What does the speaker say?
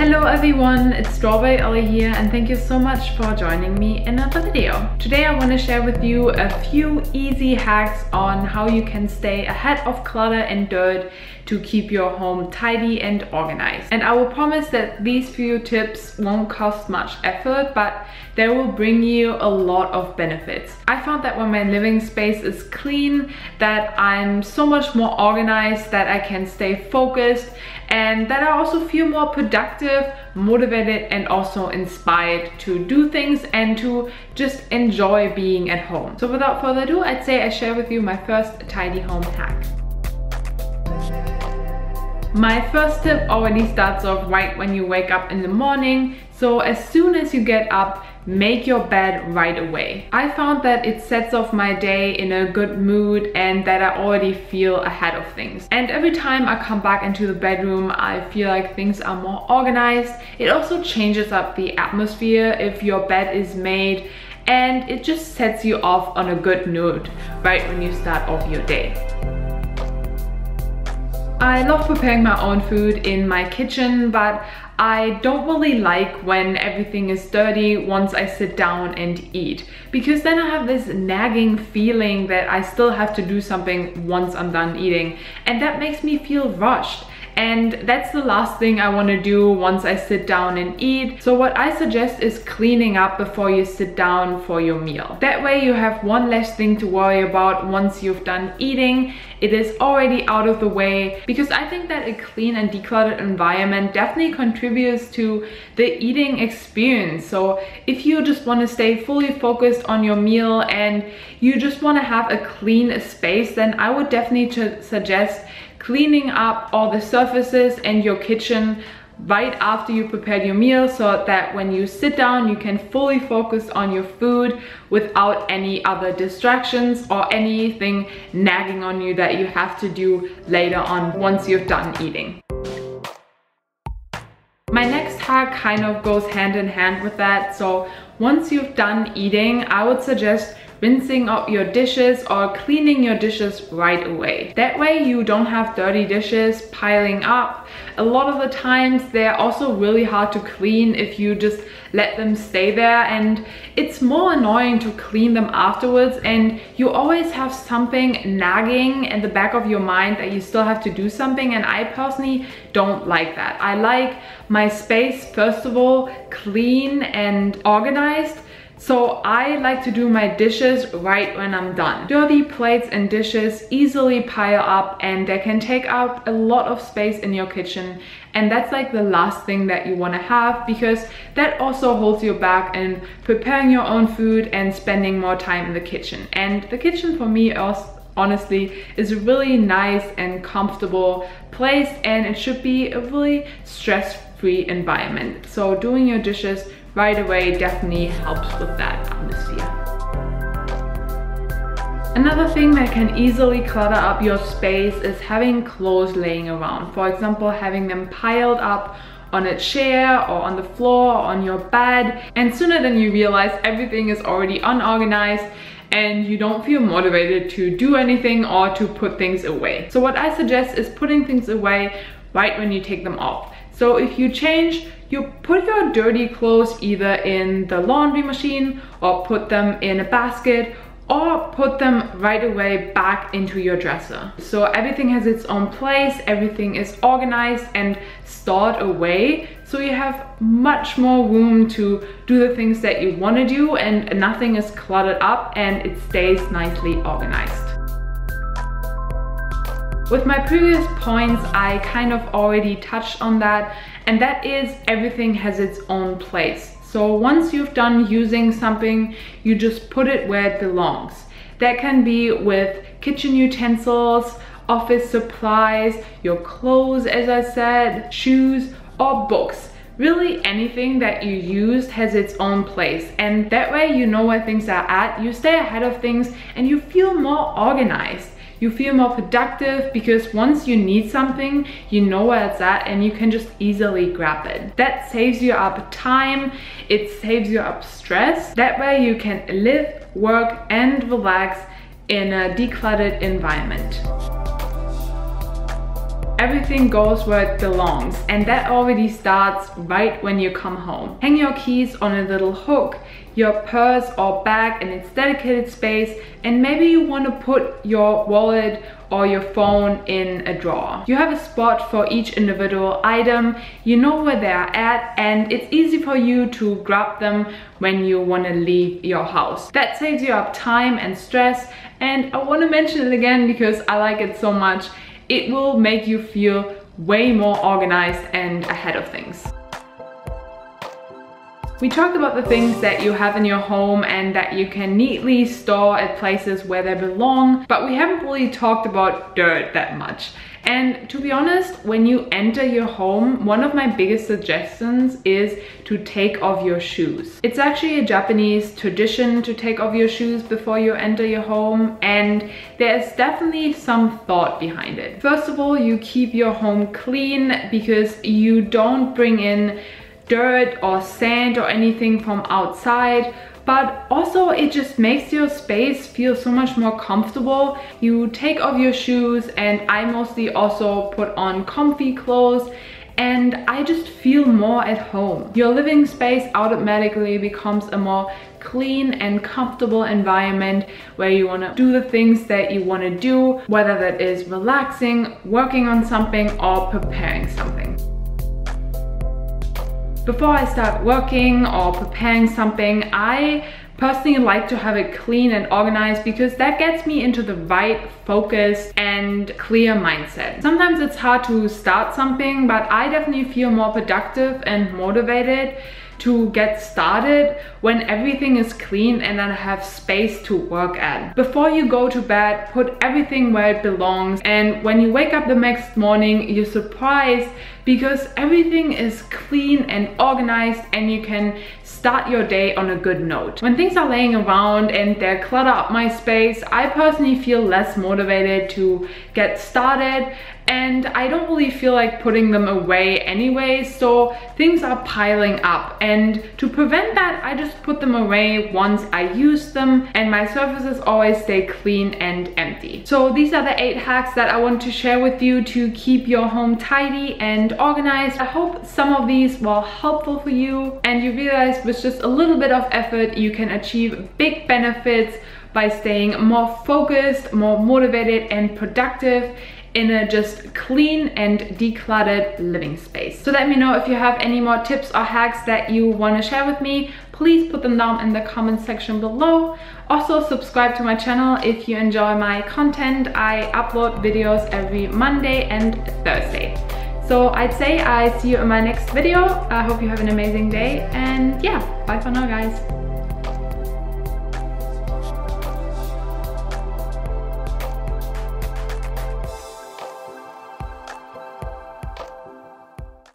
Hello everyone, it's strawberryelli here and thank you so much for joining me in another video. Today I want to share with you a few easy hacks on how you can stay ahead of clutter and dirt to keep your home tidy and organized. And I will promise that these few tips won't cost much effort, but they will bring you a lot of benefits. I found that when my living space is clean, that I'm so much more organized, that I can stay focused, and that I also feel more productive, motivated, and also inspired to do things and to just enjoy being at home. So without further ado, I'd say I share with you my first tidy home hack. My first tip already starts off right when you wake up in the morning. So as soon as you get up, make your bed right away. I found that it sets off my day in a good mood and that I already feel ahead of things. And every time I come back into the bedroom, I feel like things are more organized. It also changes up the atmosphere if your bed is made, and it just sets you off on a good note right when you start off your day. I love preparing my own food in my kitchen, but I don't really like when everything is dirty once I sit down and eat, because then I have this nagging feeling that I still have to do something once I'm done eating, and that makes me feel rushed. And that's the last thing I want to do once I sit down and eat. So what I suggest is cleaning up before you sit down for your meal. That way you have one less thing to worry about once you've done eating. It is already out of the way, because I think that a clean and decluttered environment definitely contributes to the eating experience. So if you just want to stay fully focused on your meal and you just want to have a clean space, then I would definitely suggest cleaning up all the surfaces and your kitchen right after you prepared your meal, so that when you sit down you can fully focus on your food without any other distractions or anything nagging on you that you have to do later on once you've done eating. My next hack kind of goes hand in hand with that. So once you've done eating, I would suggest rinsing out your dishes or cleaning your dishes right away. That way you don't have dirty dishes piling up. A lot of the times they're also really hard to clean if you just let them stay there, and it's more annoying to clean them afterwards, and you always have something nagging in the back of your mind that you still have to do something, and I personally don't like that. I like my space, first of all, clean and organized. So I like to do my dishes right when I'm done. Dirty plates and dishes easily pile up and they can take up a lot of space in your kitchen. And that's like the last thing that you want to have, because that also holds you back in preparing your own food and spending more time in the kitchen. And the kitchen for me honestly is a really nice and comfortable place, and it should be a really stress-free environment. So doing your dishes right away definitely helps with that atmosphere. Another thing that can easily clutter up your space is having clothes laying around. For example, having them piled up on a chair or on the floor or on your bed, and sooner than you realize everything is already unorganized and you don't feel motivated to do anything or to put things away. So what I suggest is putting things away right when you take them off. So if you change, you put your dirty clothes either in the laundry machine or put them in a basket, or put them right away back into your dresser. So everything has its own place, everything is organized and stored away, so you have much more room to do the things that you want to do, and nothing is cluttered up and it stays nicely organized. With my previous points, I kind of already touched on that, and that is everything has its own place. So once you've done using something, you just put it where it belongs. That can be with kitchen utensils, office supplies, your clothes, as I said, shoes, or books. Really anything that you used has its own place, and that way you know where things are at, you stay ahead of things, and you feel more organized. You feel more productive because once you need something, you know where it's at and you can just easily grab it. That saves you up time, it saves you up stress. That way you can live, work, and relax in a decluttered environment. everything goes where it belongs, and that already starts right when you come home. Hang your keys on a little hook, your purse or bag in its dedicated space, and maybe you want to put your wallet or your phone in a drawer. You have a spot for each individual item, you know where they are at, and it's easy for you to grab them when you want to leave your house. That saves you up time and stress, and I want to mention it again because I like it so much. It will make you feel way more organized and ahead of things. We talked about the things that you have in your home and that you can neatly store at places where they belong, but we haven't really talked about dirt that much. And to be honest, when you enter your home, one of my biggest suggestions is to take off your shoes. It's actually a Japanese tradition to take off your shoes before you enter your home, and there's definitely some thought behind it. First of all, you keep your home clean because you don't bring in dirt or sand or anything from outside, but also it just makes your space feel so much more comfortable. You take off your shoes, and I mostly also put on comfy clothes, and I just feel more at home. Your living space automatically becomes a more clean and comfortable environment where you want to do the things that you want to do, whether that is relaxing, working on something, or preparing something. Before I start working or preparing something, I personally like to have it clean and organized because that gets me into the right focus and clear mindset. Sometimes it's hard to start something, but I definitely feel more productive and motivated to get started when everything is clean and I have space to work at. Before you go to bed, put everything where it belongs, and when you wake up the next morning, you're surprised because everything is clean and organized and you can start your day on a good note. When things are laying around and they clutter up my space, I personally feel less motivated to get started, and I don't really feel like putting them away anyway, so things are piling up. And to prevent that, I just put them away once I use them, and my surfaces always stay clean and empty. So these are the 8 hacks that I want to share with you to keep your home tidy and organized. I hope some of these were helpful for you and you realize with just a little bit of effort you can achieve big benefits by staying more focused, more motivated and productive in a just clean and decluttered living space. So let me know if you have any more tips or hacks that you want to share with me. Please put them down in the comment section below. Also subscribe to my channel if you enjoy my content. I upload videos every Monday and Thursday. So I'd say I see you in my next video. I hope you have an amazing day, and yeah, bye for now guys.